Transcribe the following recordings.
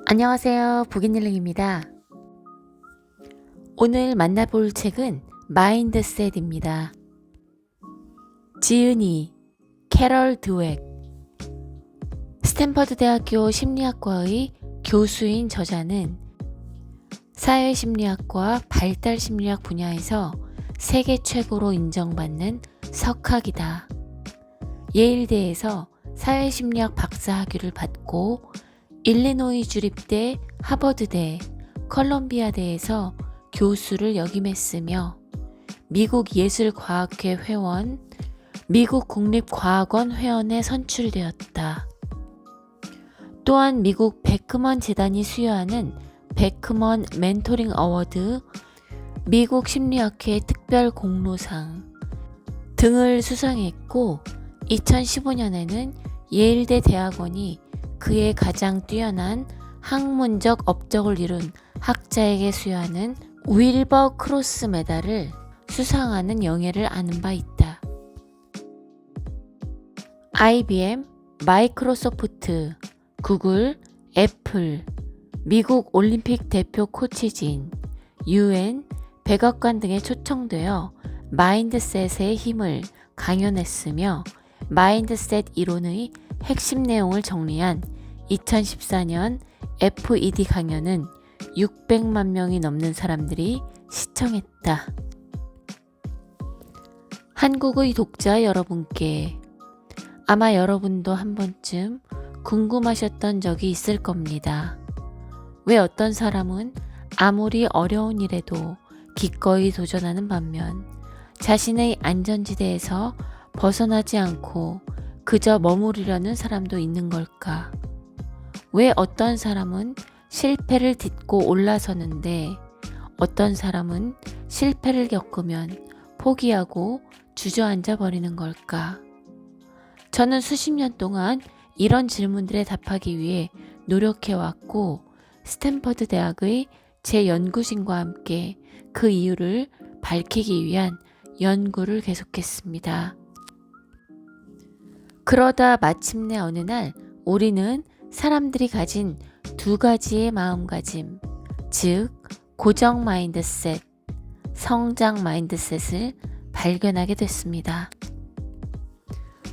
안녕하세요. 북인일링입니다. 오늘 만나볼 책은 마인드셋입니다. 지은이, 캐럴 드웩, 스탠퍼드 대학교 심리학과의 교수인 저자는 사회심리학과 발달심리학 분야에서 세계 최고로 인정받는 석학이다. 예일대에서 사회심리학 박사학위를 받고 일리노이 주립대, 하버드대, 컬럼비아대에서 교수를 역임했으며 미국 예술과학회 회원, 미국 국립과학원 회원에 선출되었다. 또한 미국 베크먼 재단이 수여하는 베크먼 멘토링 어워드, 미국 심리학회 특별 공로상 등을 수상했고 2015년에는 예일대 대학원이 그의 가장 뛰어난 학문적 업적을 이룬 학자에게 수여하는 윌버 크로스 메달을 수상하는 영예를 아는 바 있다. IBM, 마이크로소프트, 구글, 애플, 미국 올림픽 대표 코치진, UN, 백악관 등에 초청되어 마인드셋의 힘을 강연했으며 마인드셋 이론의 핵심 내용을 정리한 2014년 FED 강연은 600만 명이 넘는 사람들이 시청했다. 한국의 독자 여러분께 아마 여러분도 한 번쯤 궁금하셨던 적이 있을 겁니다. 왜 어떤 사람은 아무리 어려운 일에도 기꺼이 도전하는 반면 자신의 안전지대에서 벗어나지 않고 그저 머무르려는 사람도 있는 걸까? 왜 어떤 사람은 실패를 딛고 올라서는데 어떤 사람은 실패를 겪으면 포기하고 주저앉아 버리는 걸까? 저는 수십 년 동안 이런 질문들에 답하기 위해 노력해왔고 스탠퍼드 대학의 제 연구진과 함께 그 이유를 밝히기 위한 연구를 계속했습니다. 그러다 마침내 어느 날 우리는 사람들이 가진 두 가지의 마음가짐, 즉 고정 마인드셋, 성장 마인드셋을 발견하게 됐습니다.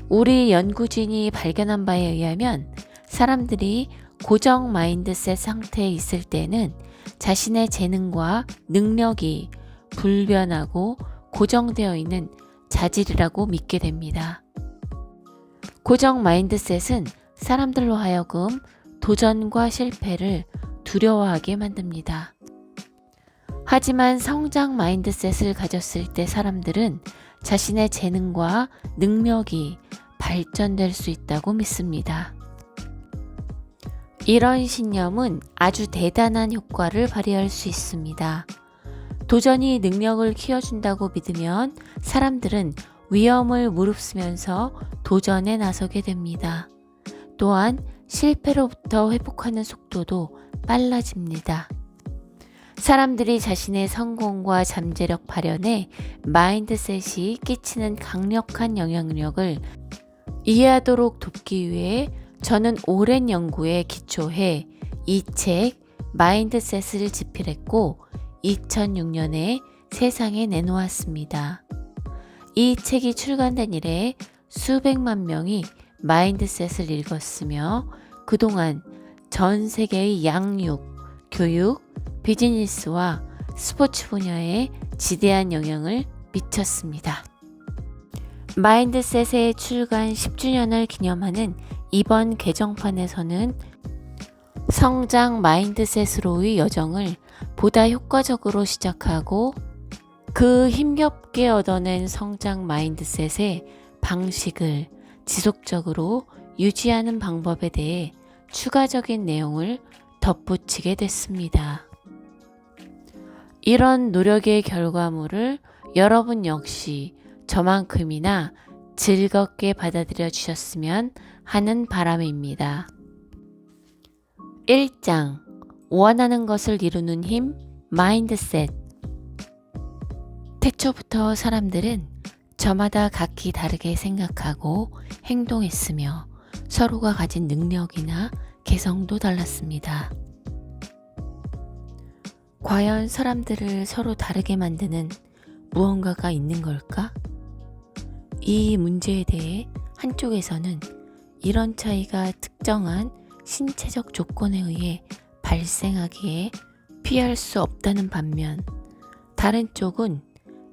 우리 연구진이 발견한 바에 의하면 사람들이 고정 마인드셋 상태에 있을 때는 자신의 재능과 능력이 불변하고 고정되어 있는 자질이라고 믿게 됩니다. 고정 마인드셋은 사람들로 하여금 도전과 실패를 두려워하게 만듭니다. 하지만 성장 마인드셋을 가졌을 때 사람들은 자신의 재능과 능력이 발전될 수 있다고 믿습니다. 이런 신념은 아주 대단한 효과를 발휘할 수 있습니다. 도전이 능력을 키워준다고 믿으면 사람들은 위험을 무릅쓰면서 도전에 나서게 됩니다. 또한 실패로부터 회복하는 속도도 빨라집니다. 사람들이 자신의 성공과 잠재력 발현에 마인드셋이 끼치는 강력한 영향력을 이해하도록 돕기 위해 저는 오랜 연구에 기초해 이 책 마인드셋을 집필했고 2006년에 세상에 내놓았습니다. 이 책이 출간된 이래 수백만 명이 마인드셋을 읽었으며 그동안 전 세계의 양육, 교육, 비즈니스와 스포츠 분야에 지대한 영향을 미쳤습니다. 마인드셋의 출간 10주년을 기념하는 이번 개정판에서는 성장 마인드셋으로의 여정을 보다 효과적으로 시작하고 그 힘겹게 얻어낸 성장 마인드셋의 방식을 지속적으로 유지하는 방법에 대해 추가적인 내용을 덧붙이게 됐습니다. 이런 노력의 결과물을 여러분 역시 저만큼이나 즐겁게 받아들여 주셨으면 하는 바람입니다. 1장 원하는 것을 이루는 힘 마인드셋. 태초부터 사람들은 저마다 각기 다르게 생각하고 행동했으며 서로가 가진 능력이나 개성도 달랐습니다. 과연 사람들을 서로 다르게 만드는 무언가가 있는 걸까? 이 문제에 대해 한쪽에서는 이런 차이가 특정한 신체적 조건에 의해 발생하기에 피할 수 없다는 반면, 다른 쪽은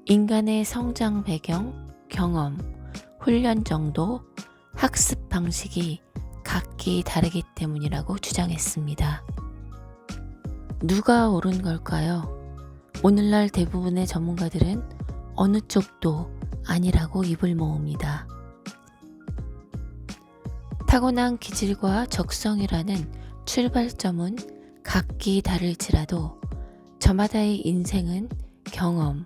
인간의 성장 배경, 경험, 훈련 정도, 학습 방식이 각기 다르기 때문이라고 주장했습니다. 누가 옳은 걸까요? 오늘날 대부분의 전문가들은 어느 쪽도 아니라고 입을 모읍니다. 타고난 기질과 적성이라는 출발점은 각기 다를지라도 저마다의 인생은 경험,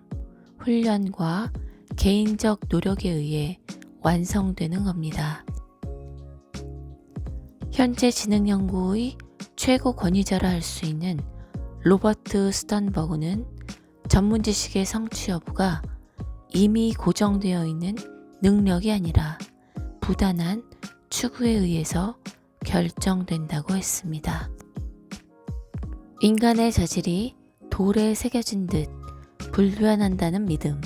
훈련과 개인적 노력에 의해 완성되는 겁니다. 현재 지능 연구의 최고 권위자라 할 수 있는 로버트 스턴버그는 전문 지식의 성취 여부가 이미 고정되어 있는 능력이 아니라 부단한 추구에 의해서 결정된다고 했습니다. 인간의 자질이 돌에 새겨진 듯 불변한다는 믿음,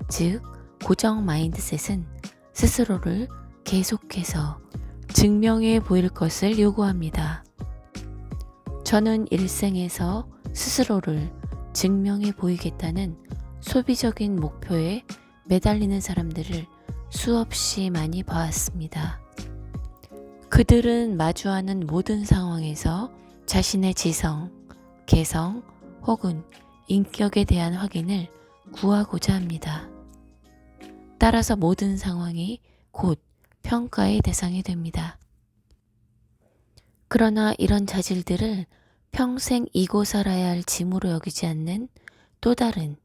즉 고정 마인드셋은 스스로를 계속해서 증명해 보일 것을 요구합니다. 저는 일생에서 스스로를 증명해 보이겠다는 소비적인 목표에 매달리는 사람들을 수없이 많이 봐왔습니다. 그들은 마주하는 모든 상황에서 자신의 지성, 개성 혹은 인격에 대한 확인을 구하고자 합니다. 따라서 모든 상황이 곧 평가의 대상이 됩니다. 그러나 이런 자질들을 평생 이고 살아야 할 짐으로 여기지 않는 또 다른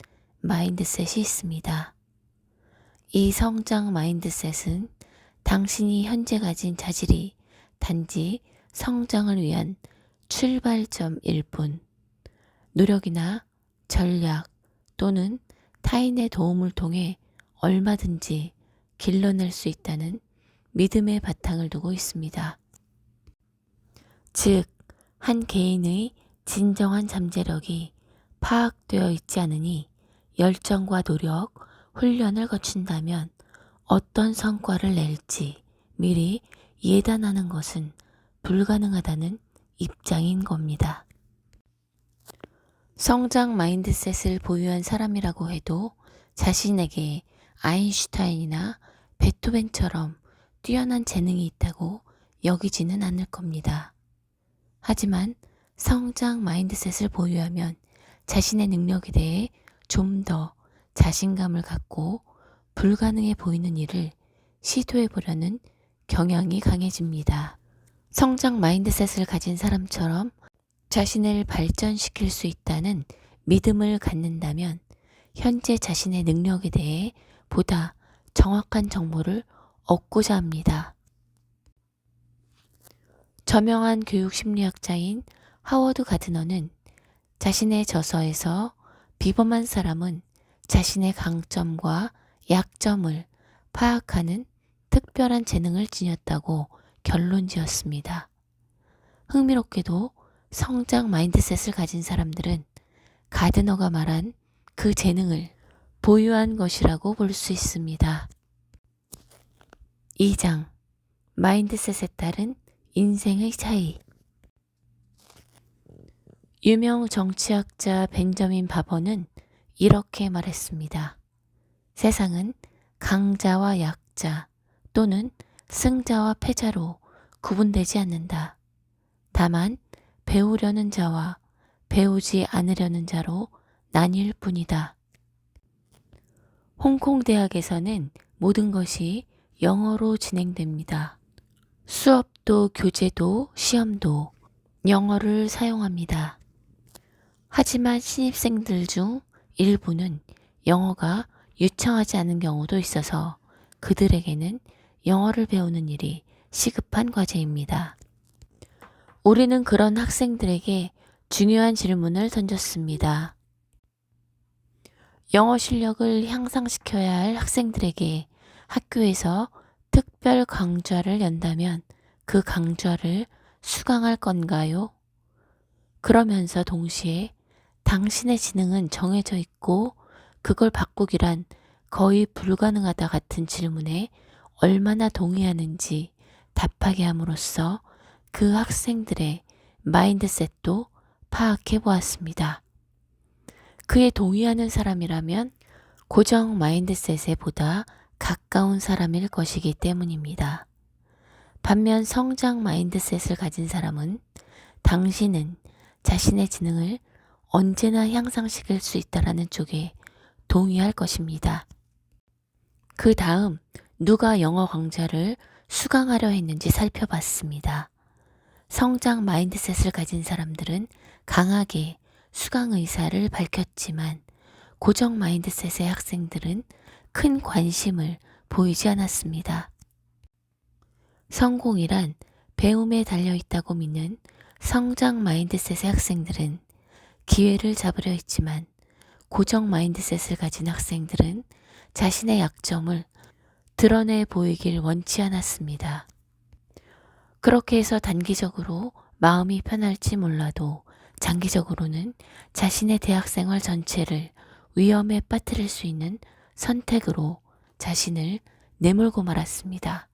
마인드셋이 있습니다. 이 성장 마인드셋은 당신이 현재 가진 자질이 단지 성장을 위한 출발점일 뿐, 노력이나 전략 또는 타인의 도움을 통해 얼마든지 길러낼 수 있다는 믿음의 바탕을 두고 있습니다. 즉, 한 개인의 진정한 잠재력이 파악되어 있지 않으니 열정과 노력, 훈련을 거친다면 어떤 성과를 낼지 미리 예단하는 것은 불가능하다는 입장인 겁니다. 성장 마인드셋을 보유한 사람이라고 해도 자신에게 아인슈타인이나 베토벤처럼 뛰어난 재능이 있다고 여기지는 않을 겁니다. 하지만 성장 마인드셋을 보유하면 자신의 능력에 대해 좀 더 자신감을 갖고 불가능해 보이는 일을 시도해 보려는 경향이 강해집니다. 성장 마인드셋을 가진 사람처럼 자신을 발전시킬 수 있다는 믿음을 갖는다면 현재 자신의 능력에 대해 보다 정확한 정보를 얻고자 합니다. 저명한 교육심리학자인 하워드 가드너는 자신의 저서에서 비범한 사람은 자신의 강점과 약점을 파악하는 특별한 재능을 지녔다고 결론 지었습니다. 흥미롭게도 성장 마인드셋을 가진 사람들은 가드너가 말한 그 재능을 보유한 것이라고 볼 수 있습니다. 2장 마인드셋에 따른 인생의 차이. 유명 정치학자 벤저민 바버는 이렇게 말했습니다. 세상은 강자와 약자 또는 승자와 패자로 구분되지 않는다. 다만 배우려는 자와 배우지 않으려는 자로 나뉠 뿐이다. 홍콩 대학에서는 모든 것이 영어로 진행됩니다. 수업도 교재도 시험도 영어를 사용합니다. 하지만 신입생들 중 일부는 영어가 유창하지 않은 경우도 있어서 그들에게는 영어를 배우는 일이 시급한 과제입니다. 우리는 그런 학생들에게 중요한 질문을 던졌습니다. 영어 실력을 향상시켜야 할 학생들에게 학교에서 특별 강좌를 연다면 그 강좌를 수강할 건가요? 그러면서 동시에 당신의 지능은 정해져 있고 그걸 바꾸기란 거의 불가능하다 같은 질문에 얼마나 동의하는지 답하게 함으로써 그 학생들의 마인드셋도 파악해 보았습니다. 그에 동의하는 사람이라면 고정 마인드셋에 보다 가까운 사람일 것이기 때문입니다. 반면 성장 마인드셋을 가진 사람은 당신은 자신의 지능을 언제나 향상시킬 수 있다라는 쪽에 동의할 것입니다. 그 다음 누가 영어 강좌를 수강하려 했는지 살펴봤습니다. 성장 마인드셋을 가진 사람들은 강하게 수강 의사를 밝혔지만 고정 마인드셋의 학생들은 큰 관심을 보이지 않았습니다. 성공이란 배움에 달려있다고 믿는 성장 마인드셋의 학생들은 기회를 잡으려 했지만 고정 마인드셋을 가진 학생들은 자신의 약점을 드러내 보이길 원치 않았습니다. 그렇게 해서 단기적으로 마음이 편할지 몰라도 장기적으로는 자신의 대학생활 전체를 위험에 빠뜨릴 수 있는 선택으로 자신을 내몰고 말았습니다.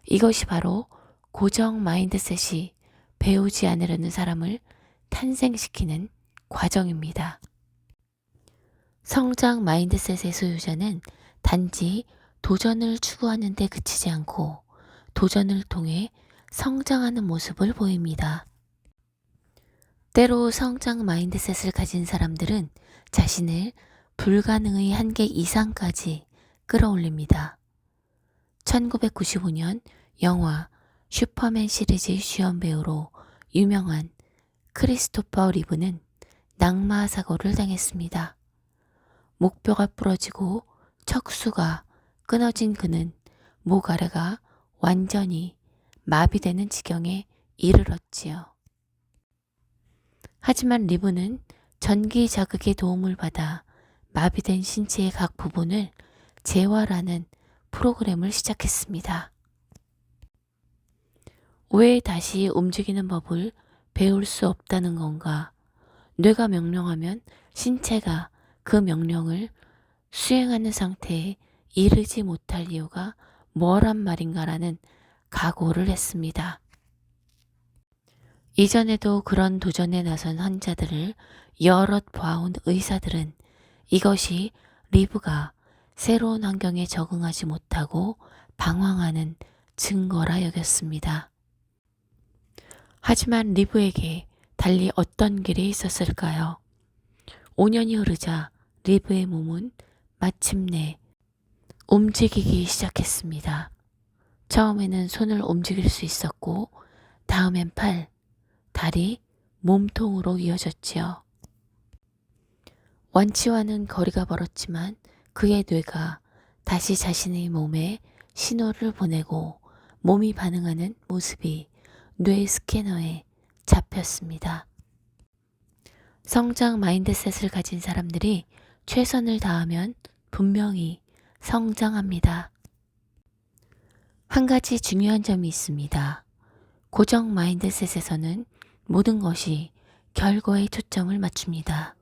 이것이 바로 고정 마인드셋이 배우지 않으려는 사람을 탄생시키는 과정입니다. 성장 마인드셋의 소유자는 단지 도전을 추구하는 데 그치지 않고 도전을 통해 성장하는 모습을 보입니다. 때로 성장 마인드셋을 가진 사람들은 자신을 불가능의 한계 이상까지 끌어올립니다. 1995년 영화 슈퍼맨 시리즈 주연 배우로 유명한 크리스토퍼 리브는 낙마 사고를 당했습니다. 목뼈가 부러지고 척수가 끊어진 그는 목 아래가 완전히 마비되는 지경에 이르렀지요. 하지만 리브는 전기 자극의 도움을 받아 마비된 신체의 각 부분을 재활하는 프로그램을 시작했습니다. 왜 다시 움직이는 법을 배울 수 없다는 건가? 뇌가 명령하면 신체가 그 명령을 수행하는 상태에 이르지 못할 이유가 뭐란 말인가라는 각오를 했습니다. 이전에도 그런 도전에 나선 환자들을 여럿 봐온 의사들은 이것이 리브가 새로운 환경에 적응하지 못하고 방황하는 증거라 여겼습니다. 하지만 리브에게 달리 어떤 길이 있었을까요? 5년이 흐르자 리브의 몸은 마침내 움직이기 시작했습니다. 처음에는 손을 움직일 수 있었고 다음엔 팔, 다리, 몸통으로 이어졌지요. 원치와는 거리가 멀었지만 그의 뇌가 다시 자신의 몸에 신호를 보내고 몸이 반응하는 모습이 뇌 스캐너에 잡혔습니다. 성장 마인드셋을 가진 사람들이 최선을 다하면 분명히 성장합니다. 한 가지 중요한 점이 있습니다. 고정 마인드셋에서는 모든 것이 결과에 초점을 맞춥니다.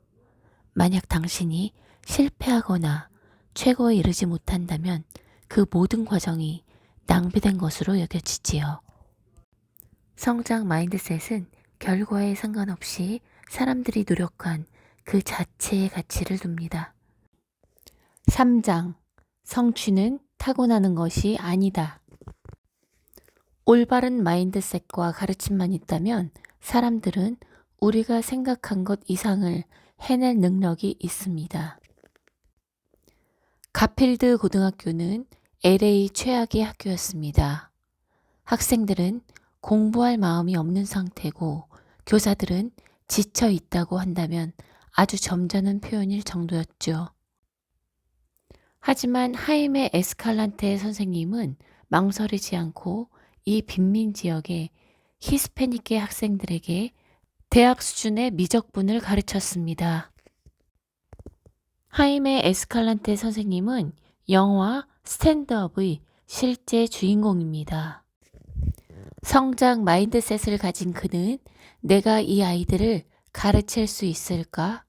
만약 당신이 실패하거나 최고에 이르지 못한다면 그 모든 과정이 낭비된 것으로 여겨지지요. 성장 마인드셋은 결과에 상관없이 사람들이 노력한 그 자체의 가치를 둡니다. 3장 성취는 타고나는 것이 아니다. 올바른 마인드셋과 가르침만 있다면 사람들은 우리가 생각한 것 이상을 해낼 능력이 있습니다. 가필드 고등학교는 LA 최악의 학교였습니다. 학생들은 공부할 마음이 없는 상태고 교사들은 지쳐 있다고 한다면 아주 점잖은 표현일 정도였죠. 하지만 하임의 에스칼란테 선생님은 망설이지 않고 이 빈민 지역의 히스패닉계 학생들에게 대학 수준의 미적분을 가르쳤습니다. 하임의 에스칼란테 선생님은 영화 스탠드업의 실제 주인공입니다. 성장 마인드셋을 가진 그는 내가 이 아이들을 가르칠 수 있을까가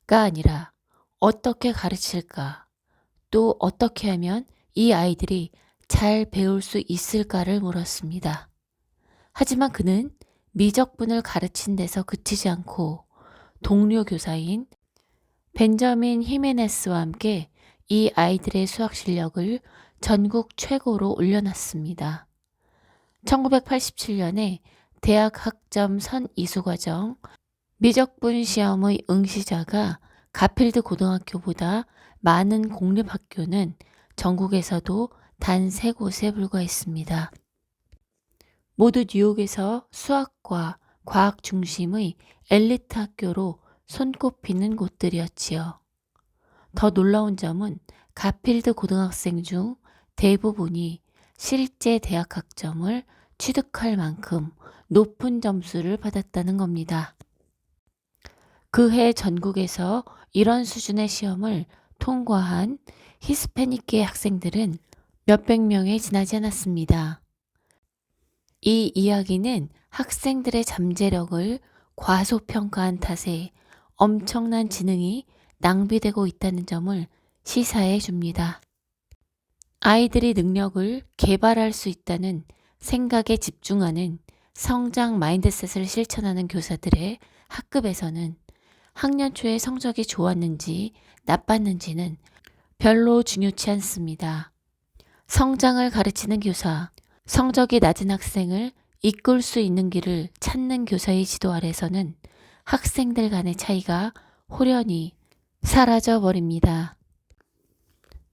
아니라 어떻게 가르칠까, 또 어떻게 하면 이 아이들이 잘 배울 수 있을까를 물었습니다. 하지만 그는 미적분을 가르친 데서 그치지 않고 동료 교사인 벤저민 히메네스와 함께 이 아이들의 수학 실력을 전국 최고로 올려놨습니다. 1987년에 대학 학점 선이수 과정 미적분 시험의 응시자가 가필드 고등학교보다 많은 공립학교는 전국에서도 단 3곳에 불과했습니다. 모두 뉴욕에서 수학과 과학 중심의 엘리트 학교로 손꼽히는 곳들이었지요. 더 놀라운 점은 가필드 고등학생 중 대부분이 실제 대학 학점을 취득할 만큼 높은 점수를 받았다는 겁니다. 그 해 전국에서 이런 수준의 시험을 통과한 히스패닉계 학생들은 몇백 명에 지나지 않았습니다. 이 이야기는 학생들의 잠재력을 과소평가한 탓에 엄청난 지능이 낭비되고 있다는 점을 시사해 줍니다. 아이들이 능력을 개발할 수 있다는 생각에 집중하는 성장 마인드셋을 실천하는 교사들의 학급에서는 학년 초에 성적이 좋았는지 나빴는지는 별로 중요치 않습니다. 성장을 가르치는 교사, 성적이 낮은 학생을 이끌 수 있는 길을 찾는 교사의 지도 아래서는 학생들 간의 차이가 호련히 사라져 버립니다.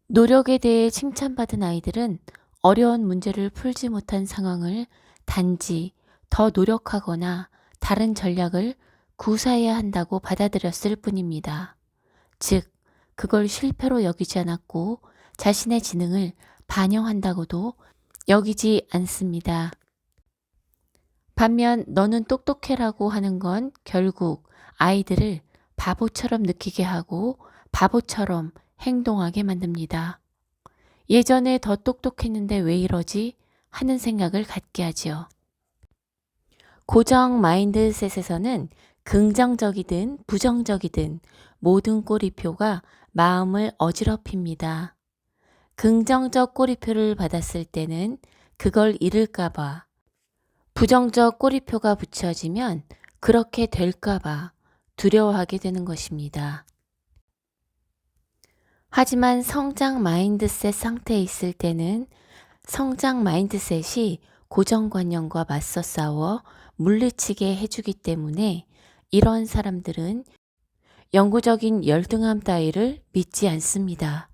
노력에 대해 칭찬받은 아이들은 어려운 문제를 풀지 못한 상황을 단지 더 노력하거나 다른 전략을 구사해야 한다고 받아들였을 뿐입니다. 즉, 그걸 실패로 여기지 않았고 자신의 지능을 반영한다고도 여기지 않습니다. 반면 너는 똑똑해라고 하는 건 결국 아이들을 바보처럼 느끼게 하고 바보처럼 행동하게 만듭니다. 예전에 더 똑똑했는데 왜 이러지? 하는 생각을 갖게 하지요. 고정 마인드셋에서는 긍정적이든 부정적이든 모든 꼬리표가 마음을 어지럽힙니다. 긍정적 꼬리표를 받았을 때는 그걸 잃을까봐, 부정적 꼬리표가 붙여지면 그렇게 될까봐 두려워하게 되는 것입니다. 하지만 성장 마인드셋 상태에 있을 때는 성장 마인드셋이 고정관념과 맞서 싸워 물리치게 해주기 때문에 이런 사람들은 영구적인 열등함 따위를 믿지 않습니다.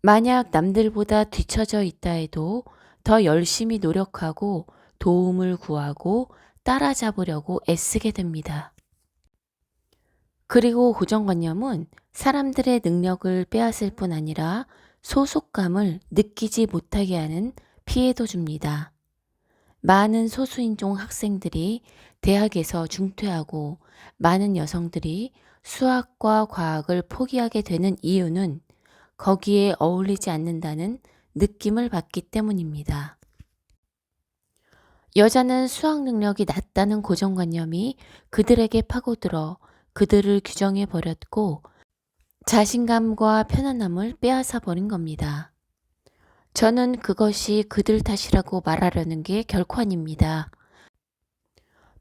만약 남들보다 뒤처져 있다 해도 더 열심히 노력하고 도움을 구하고 따라잡으려고 애쓰게 됩니다. 그리고 고정관념은 사람들의 능력을 빼앗을 뿐 아니라 소속감을 느끼지 못하게 하는 피해도 줍니다. 많은 소수인종 학생들이 대학에서 중퇴하고 많은 여성들이 수학과 과학을 포기하게 되는 이유는 거기에 어울리지 않는다는 느낌을 받기 때문입니다. 여자는 수학 능력이 낮다는 고정관념이 그들에게 파고들어 그들을 규정해 버렸고 자신감과 편안함을 빼앗아 버린 겁니다. 저는 그것이 그들 탓이라고 말하려는 게 결코 아닙니다.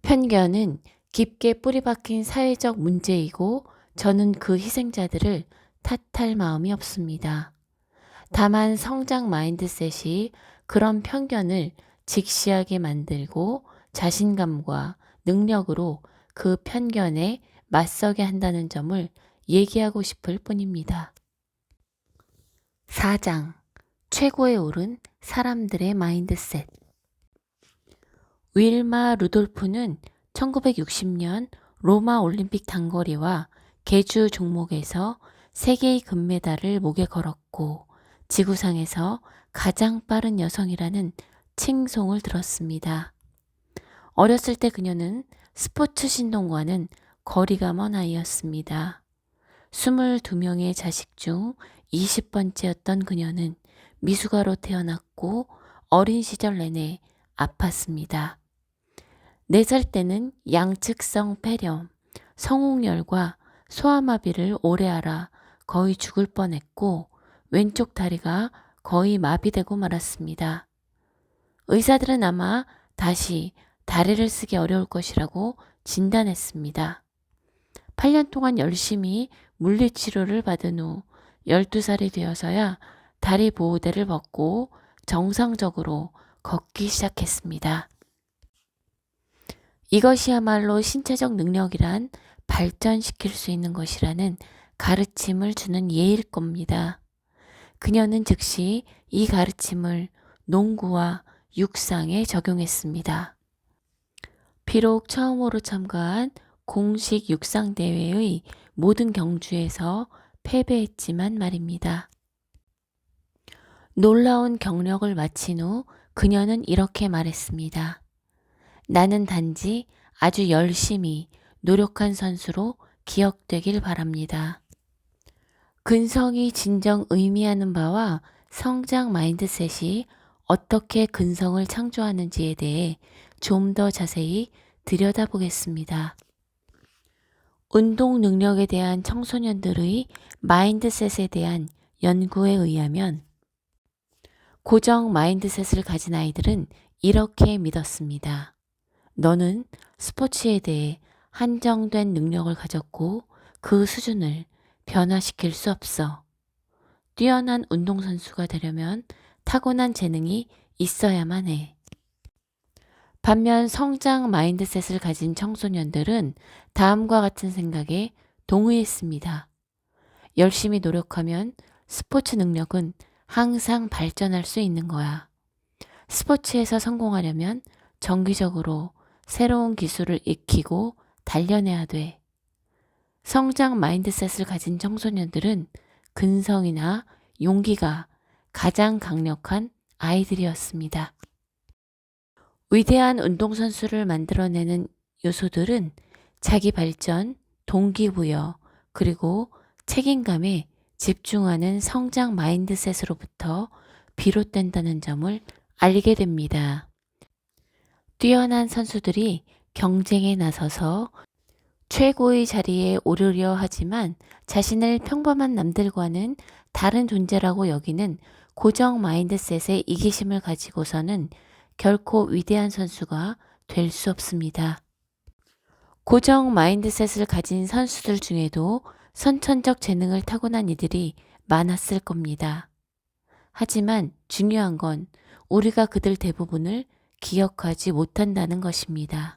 편견은 깊게 뿌리박힌 사회적 문제이고 저는 그 희생자들을 탓할 마음이 없습니다. 다만 성장 마인드셋이 그런 편견을 직시하게 만들고 자신감과 능력으로 그 편견에 맞서게 한다는 점을 얘기하고 싶을 뿐입니다. 4장 최고에 오른 사람들의 마인드셋. 윌마 루돌프는 1960년 로마 올림픽 단거리와 계주 종목에서 3개의 금메달을 목에 걸었고 지구상에서 가장 빠른 여성이라는 칭송을 들었습니다. 어렸을 때 그녀는 스포츠 신동과는 거리가 먼 아이였습니다. 22명의 자식 중 20번째였던 그녀는 미숙아로 태어났고 어린 시절 내내 아팠습니다. 4살 때는 양측성 폐렴, 성홍열과 소아마비를 오래 앓아 거의 죽을 뻔했고 왼쪽 다리가 거의 마비되고 말았습니다. 의사들은 아마 다시 다리를 쓰기 어려울 것이라고 진단했습니다. 8년 동안 열심히 물리치료를 받은 후 12살이 되어서야 다리 보호대를 벗고 정상적으로 걷기 시작했습니다. 이것이야말로 신체적 능력이란 발전시킬 수 있는 것이라는 가르침을 주는 예일 겁니다. 그녀는 즉시 이 가르침을 농구와 육상에 적용했습니다. 비록 처음으로 참가한 공식 육상대회의 모든 경주에서 패배했지만 말입니다. 놀라운 경력을 마친 후 그녀는 이렇게 말했습니다. 나는 단지 아주 열심히 노력한 선수로 기억되길 바랍니다. 근성이 진정 의미하는 바와 성장 마인드셋이 어떻게 근성을 창조하는지에 대해 좀 더 자세히 들여다보겠습니다. 운동 능력에 대한 청소년들의 마인드셋에 대한 연구에 의하면 고정 마인드셋을 가진 아이들은 이렇게 믿었습니다. 너는 스포츠에 대해 한정된 능력을 가졌고 그 수준을 변화시킬 수 없어. 뛰어난 운동선수가 되려면 타고난 재능이 있어야만 해. 반면 성장 마인드셋을 가진 청소년들은 다음과 같은 생각에 동의했습니다. 열심히 노력하면 스포츠 능력은 항상 발전할 수 있는 거야. 스포츠에서 성공하려면 정기적으로 새로운 기술을 익히고 단련해야 돼. 성장 마인드셋을 가진 청소년들은 근성이나 용기가 가장 강력한 아이들이었습니다. 위대한 운동선수를 만들어내는 요소들은 자기 발전, 동기부여, 그리고 책임감에 집중하는 성장 마인드셋으로부터 비롯된다는 점을 알게 됩니다. 뛰어난 선수들이 경쟁에 나서서 최고의 자리에 오르려 하지만 자신을 평범한 남들과는 다른 존재라고 여기는 고정 마인드셋의 이기심을 가지고서는 결코 위대한 선수가 될 수 없습니다. 고정 마인드셋을 가진 선수들 중에도 선천적 재능을 타고난 이들이 많았을 겁니다. 하지만 중요한 건 우리가 그들 대부분을 기억하지 못한다는 것입니다.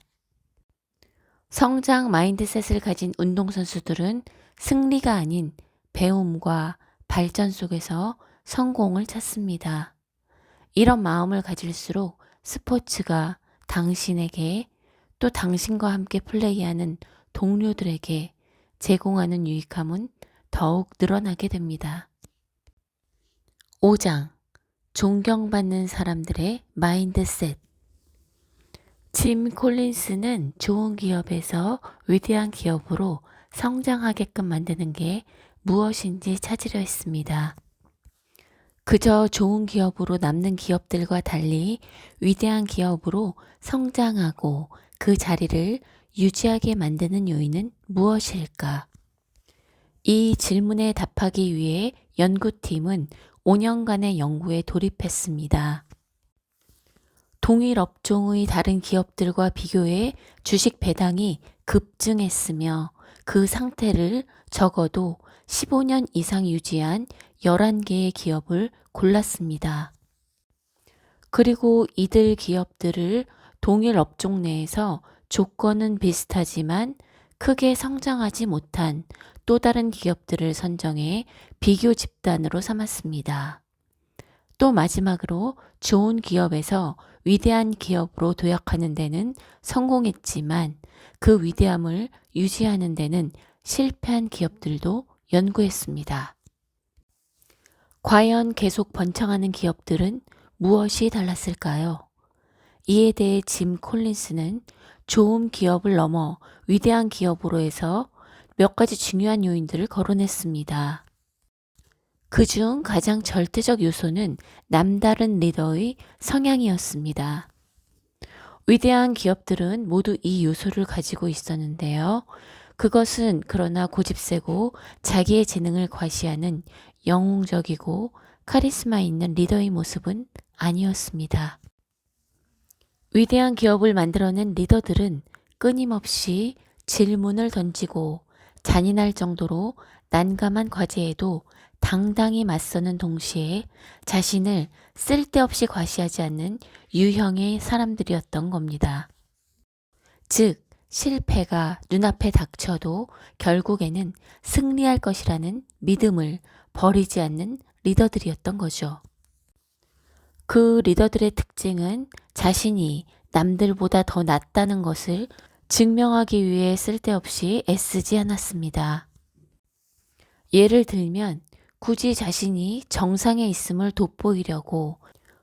성장 마인드셋을 가진 운동선수들은 승리가 아닌 배움과 발전 속에서 성공을 찾습니다. 이런 마음을 가질수록 스포츠가 당신에게 또 당신과 함께 플레이하는 동료들에게 제공하는 유익함은 더욱 늘어나게 됩니다. 5장 존경받는 사람들의 마인드셋. 짐 콜린스는 좋은 기업에서 위대한 기업으로 성장하게끔 만드는 게 무엇인지 찾으려 했습니다. 그저 좋은 기업으로 남는 기업들과 달리 위대한 기업으로 성장하고 그 자리를 유지하게 만드는 요인은 무엇일까? 이 질문에 답하기 위해 연구팀은 5년간의 연구에 돌입했습니다. 동일 업종의 다른 기업들과 비교해 주식 배당이 급증했으며 그 상태를 적어도 15년 이상 유지한 11개의 기업을 골랐습니다. 그리고 이들 기업들을 동일 업종 내에서 조건은 비슷하지만 크게 성장하지 못한 또 다른 기업들을 선정해 비교 집단으로 삼았습니다. 또 마지막으로 좋은 기업에서 위대한 기업으로 도약하는 데는 성공했지만 그 위대함을 유지하는 데는 실패한 기업들도 연구했습니다. 과연 계속 번창하는 기업들은 무엇이 달랐을까요? 이에 대해 짐 콜린스는 좋은 기업을 넘어 위대한 기업으로 해서 몇 가지 중요한 요인들을 거론했습니다. 그중 가장 절대적 요소는 남다른 리더의 성향이었습니다. 위대한 기업들은 모두 이 요소를 가지고 있었는데요. 그것은 그러나 고집세고 자기의 재능을 과시하는 영웅적이고 카리스마 있는 리더의 모습은 아니었습니다. 위대한 기업을 만들어낸 리더들은 끊임없이 질문을 던지고 잔인할 정도로 난감한 과제에도 당당히 맞서는 동시에 자신을 쓸데없이 과시하지 않는 유형의 사람들이었던 겁니다. 즉, 실패가 눈앞에 닥쳐도 결국에는 승리할 것이라는 믿음을 버리지 않는 리더들이었던 거죠. 그 리더들의 특징은 자신이 남들보다 더 낫다는 것을 증명하기 위해 쓸데없이 애쓰지 않았습니다. 예를 들면 굳이 자신이 정상에 있음을 돋보이려고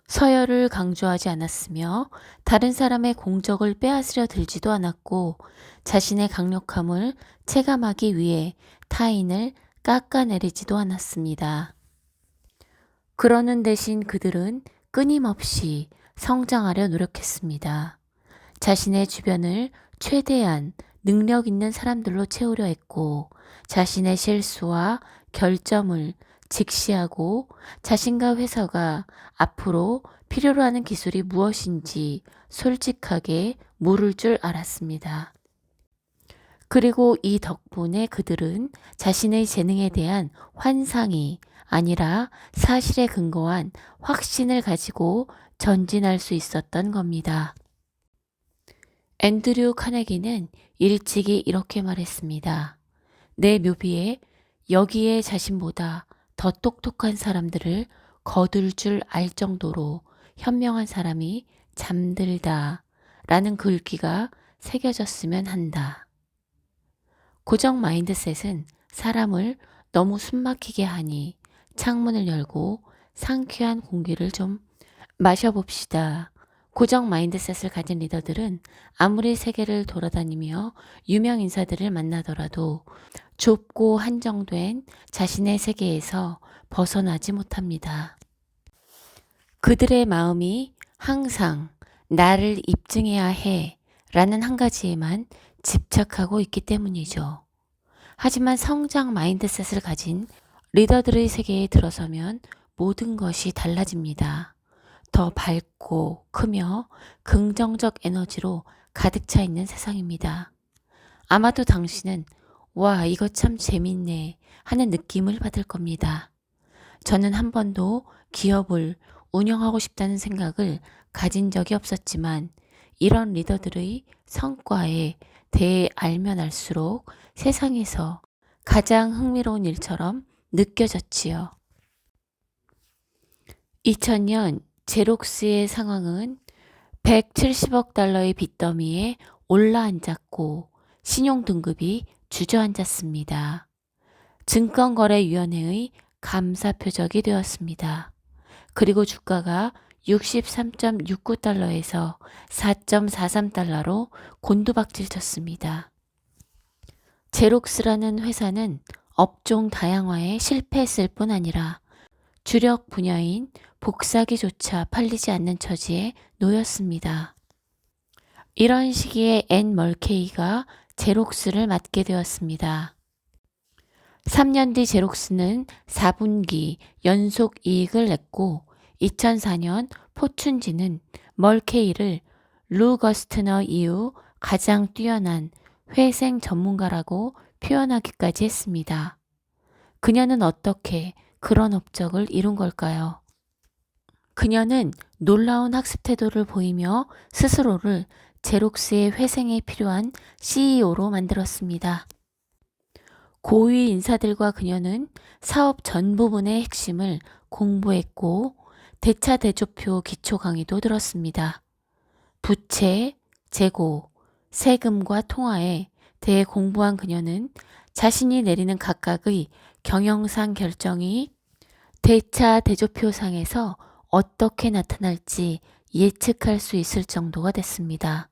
서열을 강조하지 않았으며 다른 사람의 공적을 빼앗으려 들지도 않았고 자신의 강력함을 체감하기 위해 타인을 깎아내리지도 않았습니다. 그러는 대신 그들은 끊임없이 성장하려 노력했습니다. 자신의 주변을 최대한 능력 있는 사람들로 채우려 했고 자신의 실수와 결점을 직시하고 자신과 회사가 앞으로 필요로 하는 기술이 무엇인지 솔직하게 물을 줄 알았습니다. 그리고 이 덕분에 그들은 자신의 재능에 대한 환상이 아니라 사실에 근거한 확신을 가지고 전진할 수 있었던 겁니다. 앤드류 카네기는 일찍이 이렇게 말했습니다. 내 묘비에 여기에 자신보다 더 똑똑한 사람들을 거둘 줄 알 정도로 현명한 사람이 잠들다 라는 글귀가 새겨졌으면 한다. 고정 마인드셋은 사람을 너무 숨막히게 하니 창문을 열고 상쾌한 공기를 좀 마셔봅시다. 고정 마인드셋을 가진 리더들은 아무리 세계를 돌아다니며 유명 인사들을 만나더라도 좁고 한정된 자신의 세계에서 벗어나지 못합니다. 그들의 마음이 항상 나를 입증해야 해 라는 한 가지에만 집착하고 있기 때문이죠. 하지만 성장 마인드셋을 가진 리더들의 세계에 들어서면 모든 것이 달라집니다. 더 밝고 크며 긍정적 에너지로 가득 차 있는 세상입니다. 아마도 당신은 와, 이거 참 재밌네 하는 느낌을 받을 겁니다. 저는 한 번도 기업을 운영하고 싶다는 생각을 가진 적이 없었지만 이런 리더들의 성과에 대해 알면 알수록 세상에서 가장 흥미로운 일처럼 느껴졌지요. 2000년 제록스의 상황은 170억 달러의 빚더미에 올라앉았고 신용등급이 주저앉았습니다. 증권거래위원회의 감사 표적이 되었습니다. 그리고 주가가 63.69달러에서 4.43달러로 곤두박질 쳤습니다. 제록스라는 회사는 업종 다양화에 실패했을 뿐 아니라 주력 분야인 복사기조차 팔리지 않는 처지에 놓였습니다. 이런 시기에 앤 멀케이가 제록스를 맡게 되었습니다. 3년 뒤 제록스는 4분기 연속 이익을 냈고 2004년 포춘지는 멀케이를 루 거스트너 이후 가장 뛰어난 회생 전문가라고 표현하기까지 했습니다. 그녀는 어떻게 그런 업적을 이룬 걸까요? 그녀는 놀라운 학습 태도를 보이며 스스로를 제록스의 회생에 필요한 CEO로 만들었습니다. 고위 인사들과 그녀는 사업 전 부분의 핵심을 공부했고 대차대조표 기초 강의도 들었습니다. 부채, 재고, 세금과 통화에 대해 공부한 그녀는 자신이 내리는 각각의 경영상 결정이 대차대조표상에서 어떻게 나타날지 예측할 수 있을 정도가 됐습니다.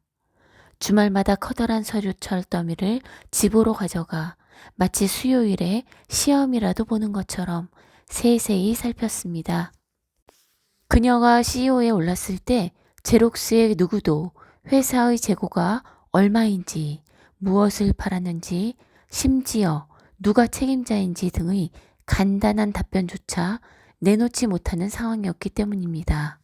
주말마다 커다란 서류 철더미를 집으로 가져가 마치 수요일에 시험이라도 보는 것처럼 세세히 살폈습니다. 그녀가 CEO에 올랐을 때 제록스의 누구도 회사의 재고가 얼마인지, 무엇을 팔았는지, 심지어 누가 책임자인지 등의 간단한 답변조차 내놓지 못하는 상황이었기 때문입니다.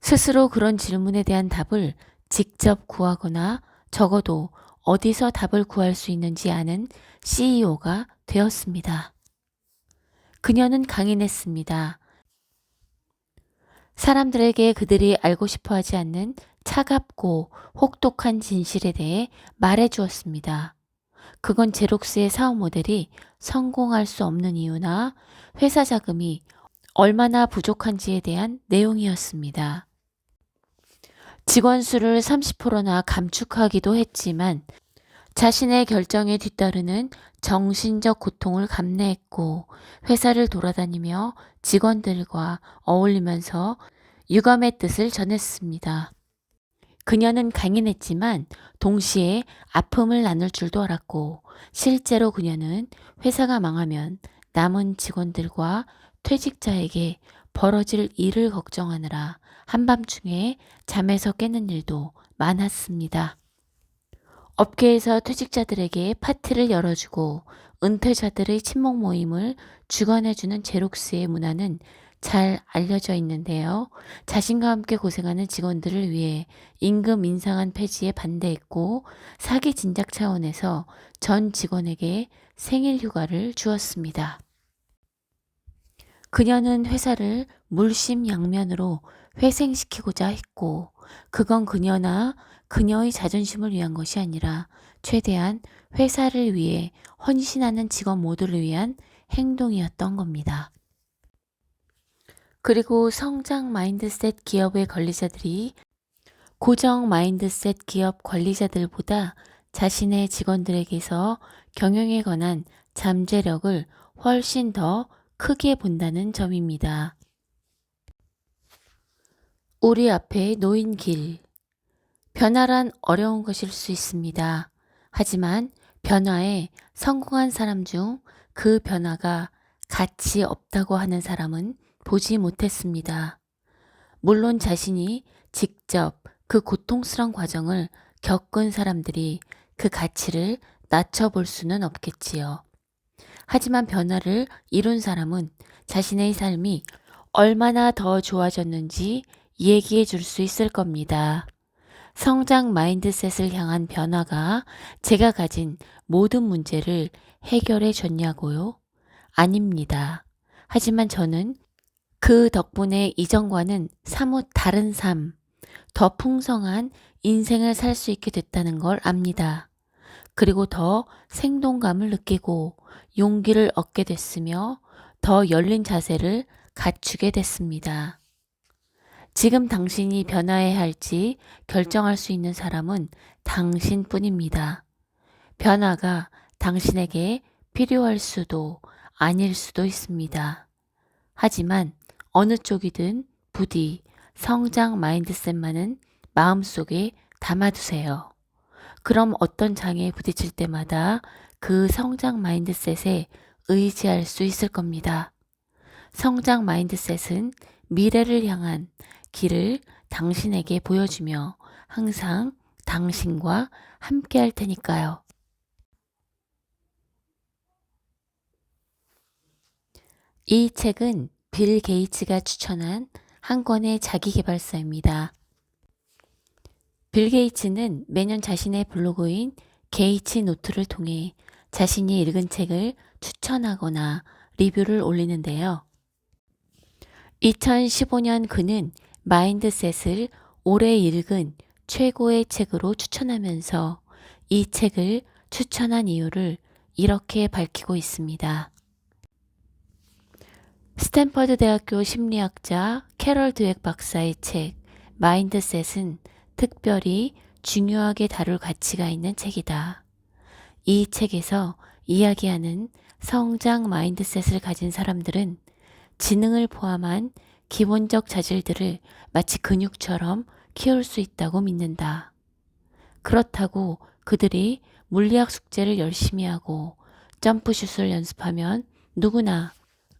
스스로 그런 질문에 대한 답을 직접 구하거나 적어도 어디서 답을 구할 수 있는지 아는 CEO가 되었습니다. 그녀는 강인했습니다. 사람들에게 그들이 알고 싶어 하지 않는 차갑고 혹독한 진실에 대해 말해 주었습니다. 그건 제록스의 사업 모델이 성공할 수 없는 이유나 회사 자금이 얼마나 부족한지에 대한 내용이었습니다. 직원 수를 30%나 감축하기도 했지만 자신의 결정에 뒤따르는 정신적 고통을 감내했고 회사를 돌아다니며 직원들과 어울리면서 유감의 뜻을 전했습니다. 그녀는 강인했지만 동시에 아픔을 나눌 줄도 알았고 실제로 그녀는 회사가 망하면 남은 직원들과 퇴직자에게 벌어질 일을 걱정하느라 한밤중에 잠에서 깨는 일도 많았습니다. 업계에서 퇴직자들에게 파티를 열어주고 은퇴자들의 친목 모임을 주관해주는 제록스의 문화는 잘 알려져 있는데요. 자신과 함께 고생하는 직원들을 위해 임금 인상안 폐지에 반대했고 사기 진작 차원에서 전 직원에게 생일 휴가를 주었습니다. 그녀는 회사를 물심양면으로 회생시키고자 했고 그건 그녀나 그녀의 자존심을 위한 것이 아니라 최대한 회사를 위해 헌신하는 직원 모두를 위한 행동이었던 겁니다. 그리고 성장 마인드셋 기업의 관리자들이 고정 마인드셋 기업 관리자들보다 자신의 직원들에게서 경영에 관한 잠재력을 훨씬 더 크게 본다는 점입니다. 우리 앞에 놓인 길. 변화란 어려운 것일 수 있습니다. 하지만 변화에 성공한 사람 중 그 변화가 가치 없다고 하는 사람은 보지 못했습니다. 물론 자신이 직접 그 고통스러운 과정을 겪은 사람들이 그 가치를 낮춰볼 수는 없겠지요. 하지만 변화를 이룬 사람은 자신의 삶이 얼마나 더 좋아졌는지 얘기해 줄 수 있을 겁니다. 성장 마인드셋을 향한 변화가 제가 가진 모든 문제를 해결해 줬냐고요? 아닙니다. 하지만 저는 그 덕분에 이전과는 사뭇 다른 삶, 더 풍성한 인생을 살 수 있게 됐다는 걸 압니다. 그리고 더 생동감을 느끼고 용기를 얻게 됐으며 더 열린 자세를 갖추게 됐습니다. 지금 당신이 변화해야 할지 결정할 수 있는 사람은 당신뿐입니다. 변화가 당신에게 필요할 수도 아닐 수도 있습니다. 하지만 어느 쪽이든 부디 성장 마인드셋만은 마음속에 담아두세요. 그럼 어떤 장애에 부딪힐 때마다 그 성장 마인드셋에 의지할 수 있을 겁니다. 성장 마인드셋은 미래를 향한 길을 당신에게 보여주며 항상 당신과 함께 할 테니까요. 이 책은 빌 게이츠가 추천한 한 권의 자기계발서입니다. 빌 게이츠는 매년 자신의 블로그인 게이츠 노트를 통해 자신이 읽은 책을 추천하거나 리뷰를 올리는데요. 2015년 그는 마인드셋을 올해 읽은 최고의 책으로 추천하면서 이 책을 추천한 이유를 이렇게 밝히고 있습니다. 스탠퍼드 대학교 심리학자 캐럴 드웩 박사의 책 마인드셋은 특별히 중요하게 다룰 가치가 있는 책이다. 이 책에서 이야기하는 성장 마인드셋을 가진 사람들은 지능을 포함한 기본적 자질들을 마치 근육처럼 키울 수 있다고 믿는다. 그렇다고 그들이 물리학 숙제를 열심히 하고 점프슛을 연습하면 누구나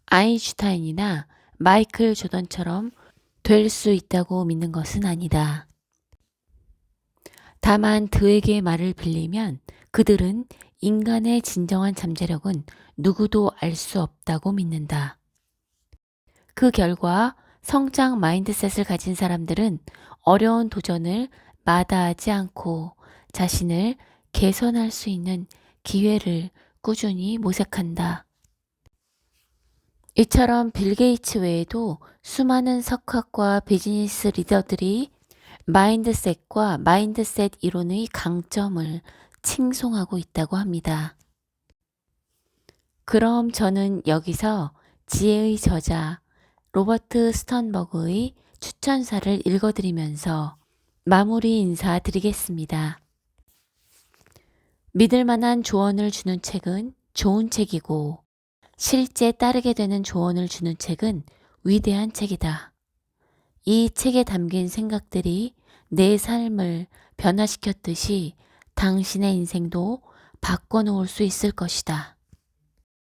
아인슈타인이나 마이클 조던처럼 될 수 있다고 믿는 것은 아니다. 다만 그에게 말을 빌리면 그들은 인간의 진정한 잠재력은 누구도 알 수 없다고 믿는다. 그 결과 성장 마인드셋을 가진 사람들은 어려운 도전을 마다하지 않고 자신을 개선할 수 있는 기회를 꾸준히 모색한다. 이처럼 빌 게이츠 외에도 수많은 석학과 비즈니스 리더들이 마인드셋과 마인드셋 이론의 강점을 칭송하고 있다고 합니다. 그럼 저는 여기서 지혜의 저자 로버트 스턴버그의 추천사를 읽어드리면서 마무리 인사드리겠습니다. 믿을 만한 조언을 주는 책은 좋은 책이고 실제 따르게 되는 조언을 주는 책은 위대한 책이다. 이 책에 담긴 생각들이 내 삶을 변화시켰듯이 당신의 인생도 바꿔놓을 수 있을 것이다.